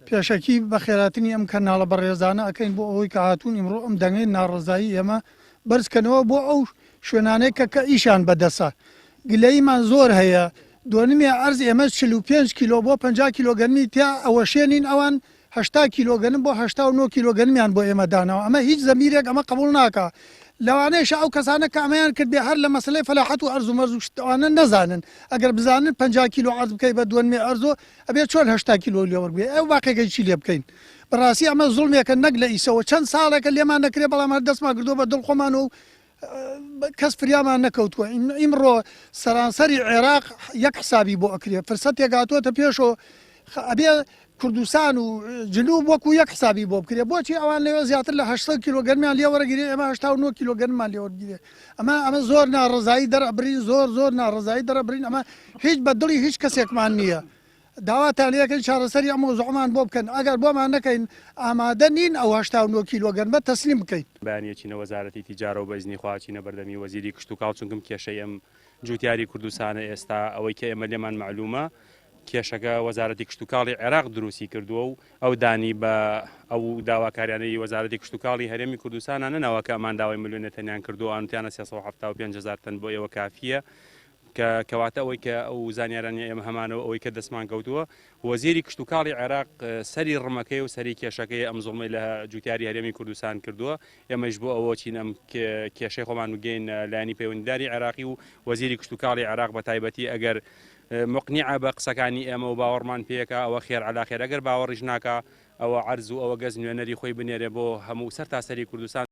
پێشەکی بە خێراتنی ئەم کەناڵە بەڕێزانە ئەەکەین بۆ ئەوەی کە هاتوون ئیمڕۆ ئەم دەنگەی ناڕزایی ئێمە بەرزکەنەوە بۆ ئەو شوێنانەی کە ئیشان بەدەسە گلەیمان زۆر هەیە دوێنێ ئەرز ئێمە 45 کیلۆ بۆ 50 کیلۆگەرمی تیا ئەوە شێنین ئەوان 80 کیلۆگەرم بۆ 89 کیلۆگەرمیان بۆ ئێمە داناوە ئەمە هیچ زەمیرێک ئەمە قبول ناکە لەوانەیەش ئەو کەسانە کە ئەمەیان کرد بێ هەر لە مەسلەی فەلاحەت و ئەرز و مەرز و شتوانە نەزانن ئەگەر بزانن 50 کیلۆ عەرز بکەی بە دوێنێ ئەرزۆ ئەبێ چۆن 80 کیلۆ لێوەربێ ئەو واقعەکەی چی لێ بکەین بەڕاستی ئەمە زوڵمێکە نەک لە ئیسەوە چەند ساڵێکە لێمان نەکرێ بەڵام هەر دەستمان کردووە بە دڵخۆمان و کەس فریامان نەکەوتووە ئیمڕۆ سەرانسەری عێراق یەک حسابی بۆ ئەکرێ فرسەتێک هاتووەتە پێشەوە ئەبێ کوردستان و جنوب وەکو یەک حسابی بۆ بکرێ بۆچی ئەوان لەوێ زیاتر لە 80 کیلۆگەرمیان لێوەرەگیرێ ئێمە 89 کیلۆگەرممان لێوەرگیرێ ئەمە زۆر ناڕزایی دەرەبرین زۆر ناڕزایی دەرەبرین ئەمە هیچ بە دڵی هیچ کەسێکمان نییە داواتان لەکەن چارەسەری ئەم مۆزوعمان بۆ بکەن ئەگەر بۆمان نەکەین ئامادە نین ئەو 89 کیلۆگەرمە تەسلیم بکەین بەیانیەکی وەزارەتی تیجارە و بەزنی خواچینە بەردەمی وەزیری کشت و کاڵ چونکەم کێشەی ئەم جوتیاری کوردستانە ئێستا ئەوەی کە ئێمە لێمان معلومە کێشەکە وەزارەتی کشت و کاڵی عێراق دروستی کردووە و ئەو دانی بە ئەو داواکاریانەی وەزارەتی کشت و کاڵی هەرێمی کوردستانە نەنەوە کە ئەمان داوای ملیۆنێتەنیان کردو ئەوانتیانە 375,000 تن بۆ ئێوە کافیە کەواتە ئەوەی کە ئەو زانیارانی ئێمە هەمانەوە ئەوەی کە دەستمان کەوتووە وەزیری کشت و کاڵی عێراق سەری ڕمەکەی و سەری کێشەکەی ئەم زوڵمەی لە جوتیاری هەرێمی کوردستان کردووە ئێمەش بۆ ئەوە چین ئەم کێشەی خۆمان بگەین لایەنی پەیوەندیداری عێراقی و وەزیری کشت و کاڵی عێراق بە تایبەتی ئەگەر مقنیعە بە قسەکانی ئێمە و باوەڕمان پێیەکە ئەوە خێر عەلا خێر ئەگەر باوەڕیش ناکە ئەوە عەرز و ئەوە گەز نوێنەری خۆی بنێرێ بۆ هەموو سەر تاسەری کوردستان